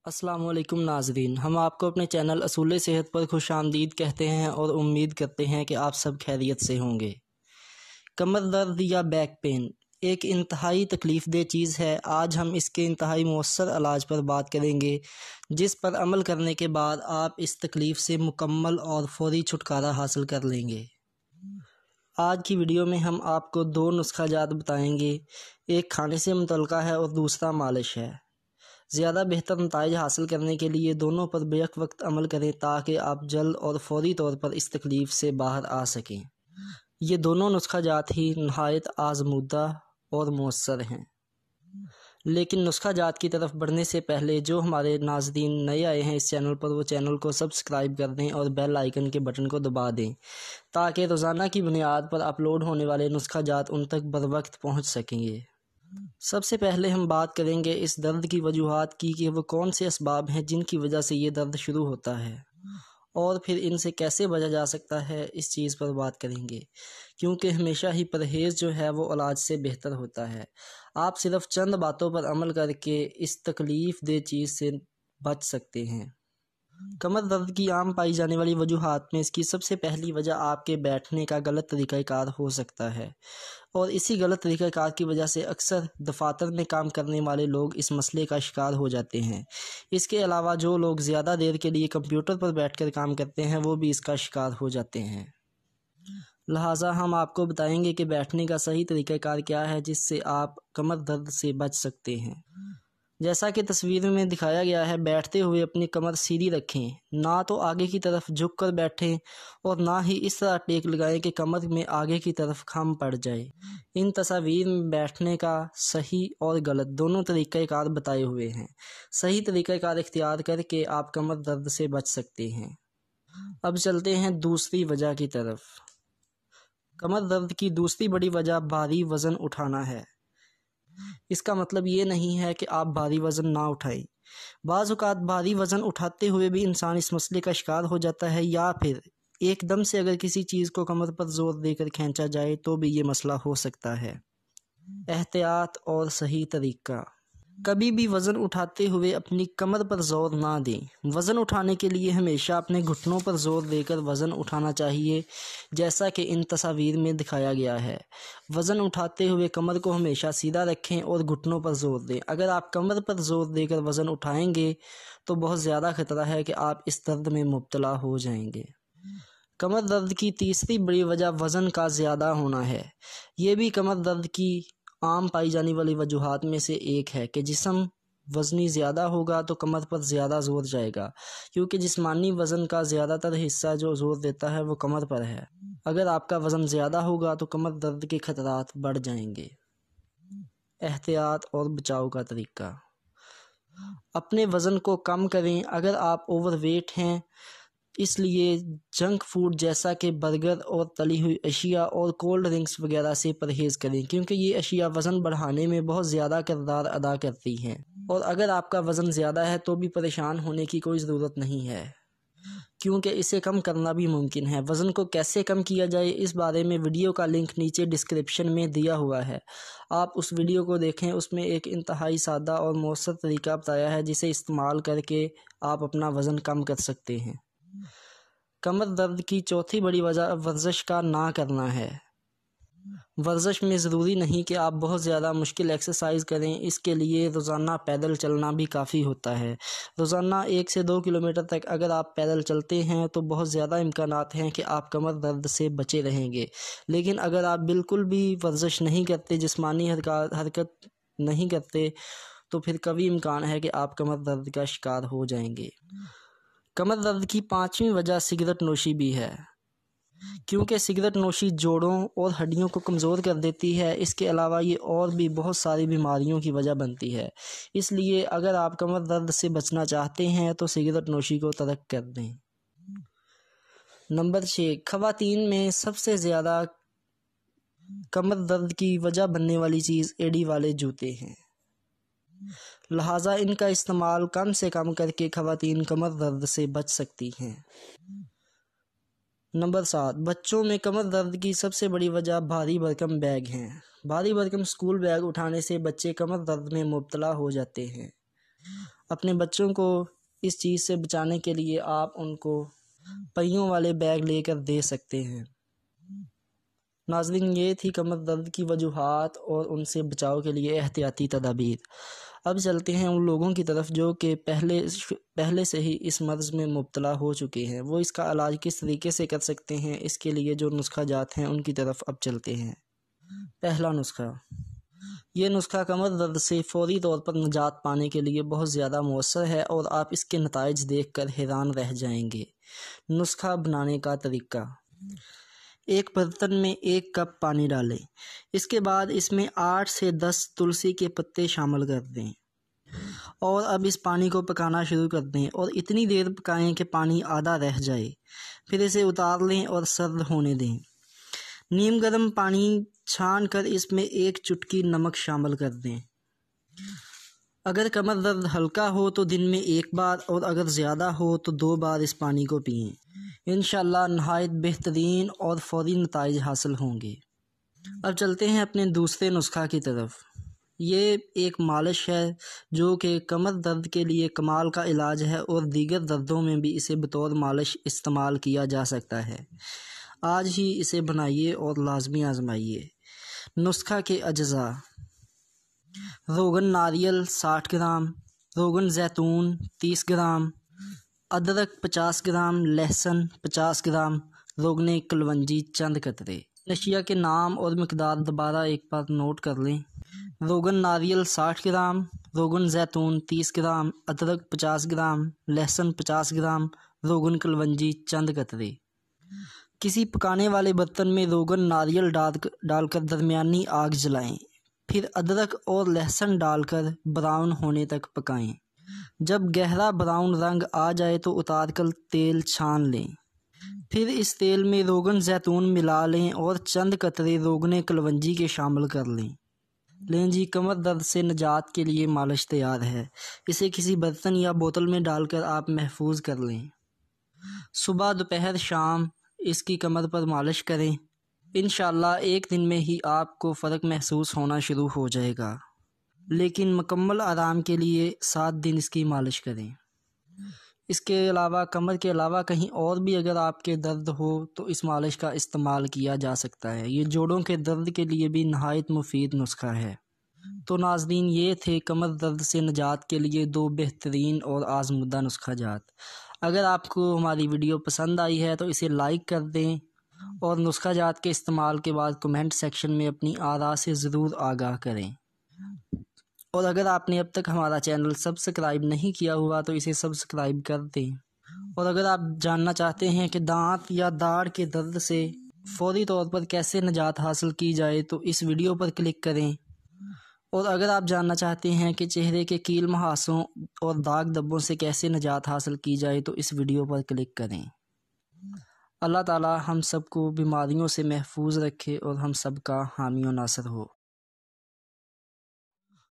अस्सलाम वालेकुम नाज़रीन, हम आपको अपने चैनल असूल सेहत पर खुश आमदीद कहते हैं और उम्मीद करते हैं कि आप सब खैरियत से होंगे। कमर दर्द या बैक पेन एक इंतहाई तकलीफ़देह चीज़ है। आज हम इसके इंतहाई मौसर इलाज पर बात करेंगे, जिस पर अमल करने के बाद आप इस तकलीफ़ से मुकम्मल और फौरी छुटकारा हासिल कर लेंगे। आज की वीडियो में हम आपको दो नुस्खा जात बताएंगे, एक खाने से मुतल्लिक़ा है और दूसरा मालिश है। ज़्यादा बेहतर नताइज हासिल करने के लिए दोनों पर बेक वक्त अमल करें ताकि आप जल्द और फौरी तौर पर इस तकलीफ़ से बाहर आ सकें। ये दोनों नुस्खा जात ही नहायत आज़मूदा और मौसर हैं। लेकिन नुस्खा जात की तरफ बढ़ने से पहले जो हमारे नाज़रीन नए आए हैं इस चैनल पर, वो चैनल को सब्सक्राइब कर दें और बेल आइकन के बटन को दबा दें ताकि रोज़ाना की बुनियाद पर अपलोड होने वाले नुस्खा जात उन तक बर वक्त पहुँच सकेंगे। सबसे पहले हम बात करेंगे इस दर्द की वजूहात की कि वो कौन से असबाब हैं जिनकी वजह से ये दर्द शुरू होता है और फिर इनसे कैसे बचा जा सकता है, इस चीज़ पर बात करेंगे, क्योंकि हमेशा ही परहेज़ जो है वो इलाज से बेहतर होता है। आप सिर्फ चंद बातों पर अमल करके इस तकलीफ़देह चीज़ से बच सकते हैं। कमर दर्द की आम पाई जाने वाली वजूहात में इसकी सबसे पहली वजह आपके बैठने का गलत तरीक़ाकार हो सकता है और इसी गलत तरीक़ाकार की वजह से अक्सर दफातर में काम करने वाले लोग इस मसले का शिकार हो जाते हैं। इसके अलावा जो लोग ज़्यादा देर के लिए कंप्यूटर पर बैठकर काम करते हैं वो भी इसका शिकार हो जाते हैं। लिहाजा हम आपको बताएंगे कि बैठने का सही तरीक़ाकार क्या है जिससे आप कमर दर्द से बच सकते हैं। जैसा कि तस्वीर में दिखाया गया है, बैठते हुए अपनी कमर सीधी रखें, ना तो आगे की तरफ झुक कर बैठें और ना ही इस तरह टेक लगाएं कि कमर में आगे की तरफ खम पड़ जाए। इन तस्वीर में बैठने का सही और गलत दोनों तरीक़ाकार बताए हुए हैं। सही तरीक़ाकार इख्तियार करके आप कमर दर्द से बच सकते हैं। अब चलते हैं दूसरी वजह की तरफ। कमर दर्द की दूसरी बड़ी वजह भारी वज़न उठाना है। इसका मतलब ये नहीं है कि आप भारी वज़न ना उठाएं। बाज़ औक़ात भारी वज़न उठाते हुए भी इंसान इस मसले का शिकार हो जाता है, या फिर एकदम से अगर किसी चीज़ को कमर पर ज़ोर देकर खींचा जाए तो भी ये मसला हो सकता है। एहतियात और सही तरीका। कभी भी वज़न उठाते हुए अपनी कमर पर ज़ोर ना दें। वज़न उठाने के लिए हमेशा अपने घुटनों पर ज़ोर देकर वज़न उठाना चाहिए, जैसा कि इन तस्वीर में दिखाया गया है। वज़न उठाते हुए कमर को हमेशा सीधा रखें और घुटनों पर ज़ोर दें। अगर आप कमर पर ज़ोर देकर वज़न उठाएंगे तो बहुत ज़्यादा ख़तरा है कि आप इस दर्द में मुब्तला हो जाएंगे। कमर दर्द की तीसरी बड़ी वजह वज़न का ज़्यादा होना है। ये भी कमर दर्द की आम पाई जाने वाली वजूहात में से एक है कि जिस्म वज़नी ज़्यादा होगा तो कमर पर ज़्यादा ज़ोर जाएगा, क्योंकि जिस्मानी वज़न का ज़्यादातर हिस्सा जो ज़ोर देता है वो कमर पर है। अगर आपका वज़न ज़्यादा होगा तो कमर दर्द के ख़तरात बढ़ जाएंगे। एहतियात और बचाव का तरीका। अपने वज़न को कम करें। अगर आप ओवरवेट हैं, इसलिए जंक फूड जैसा कि बर्गर और तली हुई अशिया और कोल्ड ड्रिंक्स वगैरह से परहेज़ करें, क्योंकि ये अशिया वज़न बढ़ाने में बहुत ज़्यादा किरदार अदा करती हैं। और अगर आपका वज़न ज़्यादा है तो भी परेशान होने की कोई ज़रूरत नहीं है, क्योंकि इसे कम करना भी मुमकिन है। वज़न को कैसे कम किया जाए इस बारे में वीडियो का लिंक नीचे डिस्क्रिप्शन में दिया हुआ है, आप उस वीडियो को देखें। उसमें एक इंतहाई सादा और मौसर तरीका बताया है जिसे इस्तेमाल करके आप अपना वज़न कम कर सकते हैं। कमर दर्द की चौथी बड़ी वजह वर्जिश का ना करना है। वर्जिश में ज़रूरी नहीं कि आप बहुत ज़्यादा मुश्किल एक्सरसाइज करें। इसके लिए रोज़ाना पैदल चलना भी काफ़ी होता है। रोज़ाना 1 से 2 किलोमीटर तक अगर आप पैदल चलते हैं तो बहुत ज़्यादा इम्कानात हैं कि आप कमर दर्द से बचे रहेंगे। लेकिन अगर आप बिल्कुल भी वर्जिश नहीं करते, जिस्मानी हरकत नहीं करते, तो फिर कभी इम्कान है कि आप कमर दर्द का शिकार हो जाएंगे। कमर दर्द की पाँचवीं वजह सिगरेट नोशी भी है, क्योंकि सिगरेट नोशी जोड़ों और हड्डियों को कमज़ोर कर देती है। इसके अलावा ये और भी बहुत सारी बीमारियों की वजह बनती है। इसलिए अगर आप कमर दर्द से बचना चाहते हैं तो सिगरेट नोशी को तर्क कर दें। नंबर 6, ख़वातीन में सबसे ज़्यादा कमर दर्द की वजह बनने वाली चीज़ एड़ी वाले जूते हैं। लिहाजा इनका इस्तेमाल कम से कम करके ख़वातीन कमर दर्द से बच सकती हैं। नंबर 7, बच्चों में कमर दर्द की सबसे बड़ी वजह भारी भरकम बैग हैं। भारी भरकम स्कूल बैग उठाने से बच्चे कमर दर्द में मुब्तला हो जाते हैं। اپنے بچوں کو اس چیز سے بچانے کے لیے آپ ان کو پہیوں والے بیگ لے کر دے سکتے ہیں۔ ناظرین، یہ تھی کمر درد کی وجوہات اور ان سے بچاؤ کے لیے احتیاطی تدابیر۔ اب چلتے ہیں ان لوگوں کی طرف جو کہ پہلے سے ہی اس مرض میں مبتلا ہو چکے ہیں، وہ اس کا علاج کس طریقے سے کر سکتے ہیں، اس کے لیے جو نسخہ جات ہیں ان کی طرف اب چلتے ہیں۔ پہلا نسخہ، یہ نسخہ کمر درد سے فوری طور پر نجات پانے کے لیے بہت زیادہ مؤثر ہے اور آپ اس کے نتائج دیکھ کر حیران رہ جائیں گے۔ نسخہ بنانے کا طریقہ: ایک برتن میں 1 کپ پانی ڈالیں، اس کے بعد اس میں 8 سے 10 تلسی کے پتے شامل کر دیں اور اب اس پانی کو پکانا شروع کر دیں اور اتنی دیر پکائیں کہ پانی آدھا رہ جائے، پھر اسے اتار لیں اور سرد ہونے دیں۔ نیم گرم پانی چھان کر اس میں 1 چٹکی نمک شامل کر دیں۔ اگر کمر درد ہلکا ہو تو دن میں 1 بار اور اگر زیادہ ہو تو 2 بار اس پانی کو پئیں۔ انشاءاللہ نہایت بہترین اور فوری نتائج حاصل ہوں گے۔ اب چلتے ہیں اپنے دوسرے نسخہ کی طرف۔ یہ ایک مالش ہے جو کہ کمر درد کے لیے کمال کا علاج ہے اور دیگر دردوں میں بھی اسے بطور مالش استعمال کیا جا سکتا ہے۔ آج ہی اسے بنائیے اور لازمی آزمائیے۔ نسخہ کے اجزاء: روغن ناریل 60 گرام، روغن زیتون 30 گرام، ادرک 50 گرام، لہسن 50 گرام، روغن کلونجی چند قطرے۔ اشیاء کے نام اور مقدار دوبارہ ایک بار نوٹ کر لیں۔ روغن ناریل 60 گرام، روغن زیتون 30 گرام، ادرک 50 گرام، لہسن 50 گرام، روغن کلونجی چند قطرے۔ کسی پکانے والے برتن میں روغن ناریل ڈال کر درمیانی آگ جلائیں، پھر ادرک اور لہسن ڈال کر براؤن ہونے تک پکائیں۔ جب گہرا براؤن رنگ آ جائے تو اتار کر تیل چھان لیں، پھر اس تیل میں روغن زیتون ملا لیں اور چند قطرے روغن کلونجی کے شامل کر لیں۔ جی، کمر درد سے نجات کے لیے مالش تیار ہے۔ اسے کسی برتن یا بوتل میں ڈال کر آپ محفوظ کر لیں۔ صبح، دوپہر، شام اس کی کمر پر مالش کریں۔ انشاءاللہ 1 دن میں ہی آپ کو فرق محسوس ہونا شروع ہو جائے گا، لیکن مکمل آرام کے لیے 7 دن اس کی مالش کریں۔ اس کے علاوہ کمر کے علاوہ کہیں اور بھی اگر آپ کے درد ہو تو اس مالش کا استعمال کیا جا سکتا ہے۔ یہ جوڑوں کے درد کے لیے بھی نہایت مفید نسخہ ہے۔ تو ناظرین، یہ تھے کمر درد سے نجات کے لیے 2 بہترین اور آزمودہ نسخہ جات۔ اگر آپ کو ہماری ویڈیو پسند آئی ہے تو اسے لائک کر دیں اور نسخہ جات کے استعمال کے بعد کمنٹ سیکشن میں اپنی آراء سے ضرور آگاہ کریں۔ اور اگر آپ نے اب تک ہمارا چینل سبسکرائب نہیں کیا ہوا تو اسے سبسکرائب کر دیں۔ اور اگر آپ جاننا چاہتے ہیں کہ دانت یا داڑھ کے درد سے فوری طور پر کیسے نجات حاصل کی جائے تو اس ویڈیو پر کلک کریں۔ اور اگر آپ جاننا چاہتے ہیں کہ چہرے کے کیل محاسوں اور داغ دھبوں سے کیسے نجات حاصل کی جائے تو اس ویڈیو پر کلک کریں۔ اللہ تعالی ہم سب کو بیماریوں سے محفوظ رکھے اور ہم سب کا حامی و ناصر ہو۔